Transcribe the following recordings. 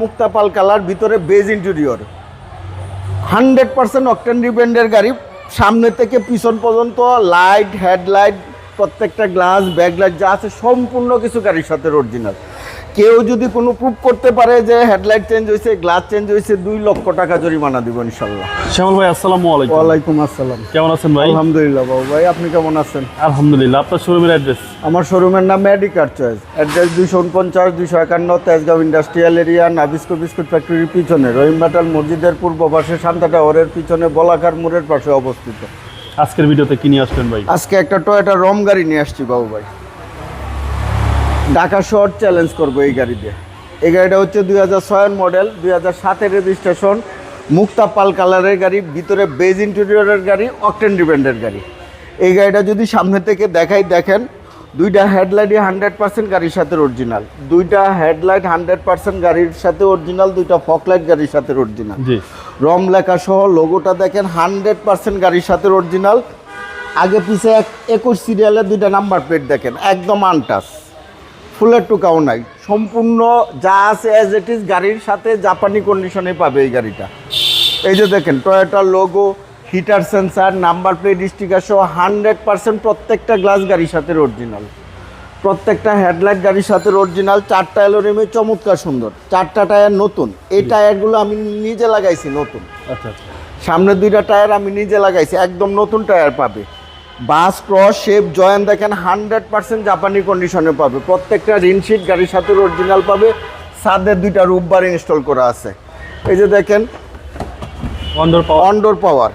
মুক্তা পাল colour, ভিতরে beige interior, 100% octane রিব্র্যান্ডের গাড়ি। সামনে থেকে পিছন পর্যন্ত লাইট, হেডলাইট, প্রত্যেকটা গ্লাস, ব্যাকলাইট যা আছে সম্পূর্ণ কিছু গাড়ির সাথে অরিজিনাল। কেউ যদি কোনো প্রুফ করতে পারে যে হেডলাইট চেঞ্জ হয়েছে, গ্লাস চেঞ্জ হয়েছে, 2 লক্ষ টাকা জরিমানা দিব ইনশাল্লাহ। শ্যামল ভাই আসসালামু আলাইকুম। ওয়ালাইকুম আসসালাম। কেমন আছেন ভাই? আলহামদুলিল্লাহ বাবু ভাই, আপনি কেমন আছেন? আলহামদুলিল্লাহ। আপনার শোরুমের অ্যাড্রেস? আমার শোরুমের নাম Medicare choice, address 249 251 Tejgaon industrial area, Nabisco biscuit ফ্যাক্টরির পিছনে, রহিম বাটাল মসজিদের পূর্ব পাশে, শান্তা টাওয়ারের পিছনে, বলাকার মোড়ের পাশে অবস্থিত। আজকের ভিডিওতে কি নিয়ে আসবেন ভাই? আজকে একটা টয়োটা রম গাড়ি নিয়ে আসছি বাবু ভাই। ঢাকা শহর চ্যালেঞ্জ করবো এই গাড়ি দিয়ে। এই গাড়িটা হচ্ছে 2006 মডেল, 2007 রেজিস্ট্রেশন, মুক্তা পাল কালারের গাড়ি, ভিতরে বেজ ইন্টেরিয়রের গাড়ি, অকটেন রিব্র্যান্ডের গাড়ি। এই গাড়িটা যদি সামনে থেকে দেখাই, দেখেন দুইটা হেডলাইটই 100% গাড়ির সাথে অরিজিনাল, দুইটা হেডলাইট 100% গাড়ির সাথে অরিজিনাল, দুইটা ফকলাইট গাড়ির সাথে অরিজিনাল, রম লেখা সহ লোগোটা দেখেন 100% গাড়ির সাথে অরিজিনাল। আগে পিছে 21 সিরিয়ালের দুইটা নাম্বার প্লেট দেখেন, একদম আনটাচ, ফুলের টুকাও নাই, সম্পূর্ণ যা আছে অ্যাজ ইট ইজ গাড়ির সাথে জাপানি কন্ডিশনে পাবে এই গাড়িটা। এই যে দেখেন টয়োটার logo, heater sensor, number plate sticker সহ 100% প্রত্যেকটা গ্লাস গাড়ির সাথে অরিজিনাল, প্রত্যেকটা হেডলাইট গাড়ির সাথে অরিজিনাল। 4টা অ্যালোরিমে চমৎকার সুন্দর, 4টা টায়ার নতুন। এই টায়ারগুলো আমি নিজে লাগাইছি নতুন। আচ্ছা আচ্ছা। সামনে 2টা টায়ার আমি নিজে লাগাইছি, একদম নতুন টায়ার পাবে। বাস, ক্রস, শেপ, জয়েন দেখেন 100% জাপানি কন্ডিশনে পাবে। প্রত্যেকটা রিনশিট গাড়ির সাথে অরিজিনাল পাবে। সাথে 2টা রুফবার ইনস্টল করা আছে। এই যে দেখেন অনডোর পাওয়ার,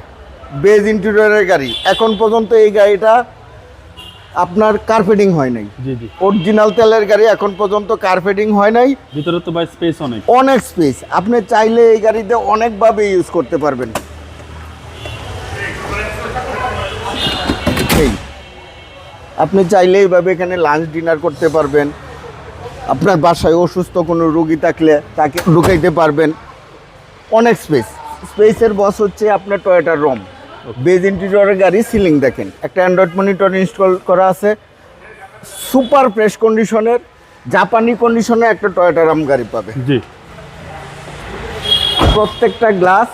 বেজ ইন্টেরিয়রের গাড়ি। এখন পর্যন্ত এই গাড়িটা আপনার কার্পেটিং হয় নাই। জি জি। অরিজিনাল তেলের গাড়ি, এখন পর্যন্ত কার্পেটিং হয় নাই। ভিতরে তো ভাই স্পেস অনেক স্পেস, আপনি চাইলে এই গাড়িতে অনেকভাবে ইউজ করতে পারবেন। আপনি চাইলে এইভাবে এখানে লাঞ্চ ডিনার করতে পারবেন। আপনার বাসায় অসুস্থ কোনো রোগী থাকলে তাকে ঢুকাইতে পারবেন। অনেক স্পেসের বস হচ্ছে আপনার টয়োটার রম, বেজ ইন্টেরিয়রের গাড়ি। সিলিং দেখেন, একটা অ্যান্ড্রয়েড মনিটর ইনস্টল করা আছে। সুপার ফ্রেশ কন্ডিশনের জাপানি কন্ডিশনে একটা টয়োটা রম গাড়ি পাবে। জি। প্রত্যেকটা গ্লাস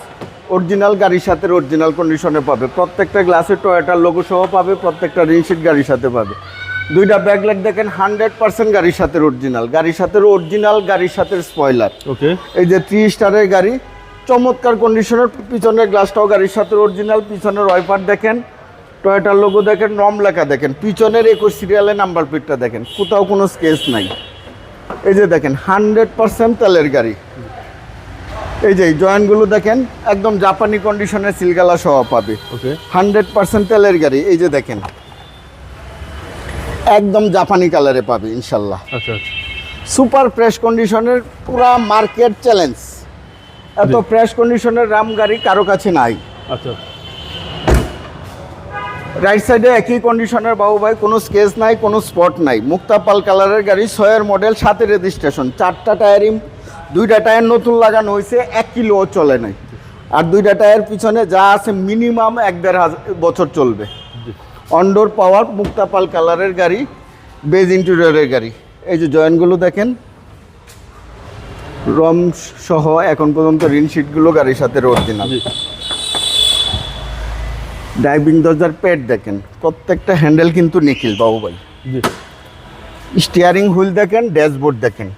অরিজিনাল গাড়ির সাথে অরিজিনাল কন্ডিশনে পাবে। প্রত্যেকটা গ্লাসে টয়োটার লোগো সহ পাবে। প্রত্যেকটা রিনশিট গাড়ির সাথে পাবে। 2টা ব্যাকলাইট দেখেন 100% গাড়ির সাথে অরিজিনাল, গাড়ির সাথে অরিজিনাল, গাড়ির সাথে স্পয়লার। ওকে। এই যে 3 স্টারের গাড়ি, চমৎকার কন্ডিশনের। পিছনের গ্লাসটাও গাড়ির সাথে অরিজিনাল। পিছনের ওয়াইপার দেখেন, টয়োটার লোগো দেখেন, রম লেখা দেখেন। পিছনের 21 সিরিয়ালের নাম্বার প্লেটটা দেখেন, কোথাও কোনো স্কেচ নাই। এই যে দেখেন 100% তেলের গাড়ি। এই যে জয়েন্টগুলো দেখেন, একদম জাপানি কন্ডিশনের সিলগালা সহ পাবে। ওকে। 100% তেলের গাড়ি। এই যে দেখেন একদম জাপানি কালারে পাবে ইনশাল্লাহ। আচ্ছা আচ্ছা। সুপার ফ্রেশ কন্ডিশনের, পুরা মার্কেট চ্যালেঞ্জ। এত ফ্রেশ কন্ডিশনের রাম গাড়ি কারো কাছে নাই। আচ্ছা। রাইট সাইডে একই কন্ডিশনের বাবু ভাই, কোনো স্কেচ নাই, কোনো স্পট নাই। মুক্তা পাল কালারের গাড়ি, 6 মডেল, 7 রেজিস্ট্রেশন। 4টা টায়ারই, 2টা টায়ার নতুন লাগানো হয়েছে, 1 কিলোও চলে নাই। আর 2টা টায়ার পিছনে যা আছে মিনিমাম 1-1.5 বছর চলবে। অনডোর পাওয়ার, মুক্তা পাল কালারের গাড়ি, বেজ ইন্টেরিয়রের গাড়ি। এই যে জয়েন্টগুলো দেখেন, রম সহ এখন পর্যন্ত রিনশিটগুলো গাড়ির সাথে অরিজিনাল। ড্রাইভিং দরজার প্যাড দেখেন, প্রত্যেকটা হ্যান্ডেল কিন্তু নিখিল বাবু ভাই। স্টিয়ারিং হুইল দেখেন, ড্যাশবোর্ড দেখেন,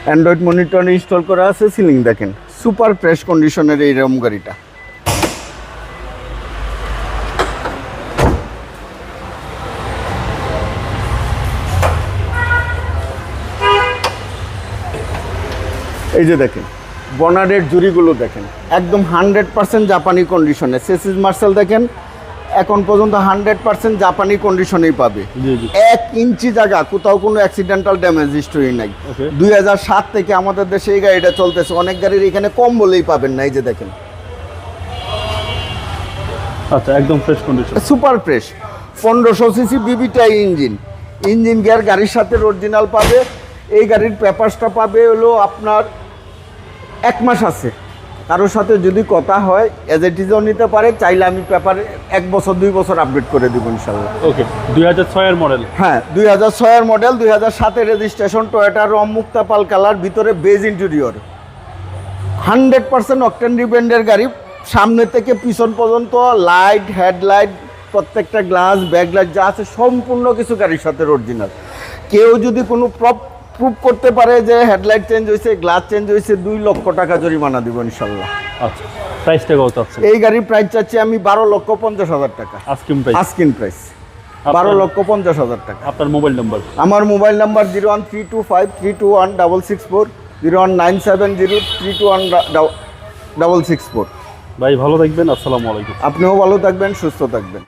অ্যান্ড্রয়েড মনিটর ইনস্টল করা আছে। সিলিং দেখেন, সুপার ফ্রেশ কন্ডিশনের এই রম গাড়িটা। এই যে দেখেন বনারের জুড়িগুলো দেখেন, একদম 100% জাপানি কন্ডিশনে। সেসিস মার্সেল দেখেন, এখন পর্যন্ত 100% জাপানি কন্ডিশনেই পাবে। 1 ইঞ্চি জায়গা কোথাও কোনো অ্যাক্সিডেন্টাল ড্যামেজ হিস্টরি নাই। 2007 থেকে আমাদের দেশে এই গাড়িটা চলতেছে। অনেক গাড়ির এখানে কম বলেই পাবেন না। এই যে দেখেন, আচ্ছা, একদম fresh condition, super fresh. 1500 CC VVTi engine gear গাড়ির সাথে অরিজিনাল পাবে। এই গাড়ির পেপারসটা পাবে হলো আপনার 1 মাস আছে, কারোর সাথে যদি কথা হয় এজ ইট ইজও নিতে পারে, চাইলে আমি পেপারে 1 বছর 2 বছর আপডেট করে দেবো ইনশাল্লাহ। ওকে 2006 এর মডেল। হ্যাঁ 2006 এর মডেল, 2007 রেজিস্ট্রেশন, টয়োটা রম মুক্তা পাল কালার, ভিতরে বেজ ইন্টেরিয়র, 100% অকটেন রিব্র্যান্ডের গাড়ি। সামনে থেকে পিছন পর্যন্ত লাইট, হেডলাইট, প্রত্যেকটা গ্লাস, ব্যাকলাইট যা আছে সম্পূর্ণ কিছু গাড়ির সাথে অরিজিনাল। কেউ যদি কোনো প্রুফ করতে পারে যে হেডলাইট চেঞ্জ হয়েছে, গ্লাস চেঞ্জ হয়েছে, 2 লক্ষ টাকা জরিমানা দিব ইনশাল্লাহ। আচ্ছা, প্রাইসটা কত আছে? এই গাড়ির প্রাইস চাচ্ছি আমি 12,50,000 টাকা আস্কিং প্রাইস। আস্কিন প্রাইস 12,50,000 টাকা। আপনার মোবাইল নাম্বার? আমার মোবাইল নাম্বার 01325321664, 01970321664। ভাই ভালো থাকবেন, আসসালামু আলাইকুম। আপনিও ভালো থাকবেন, সুস্থ থাকবেন।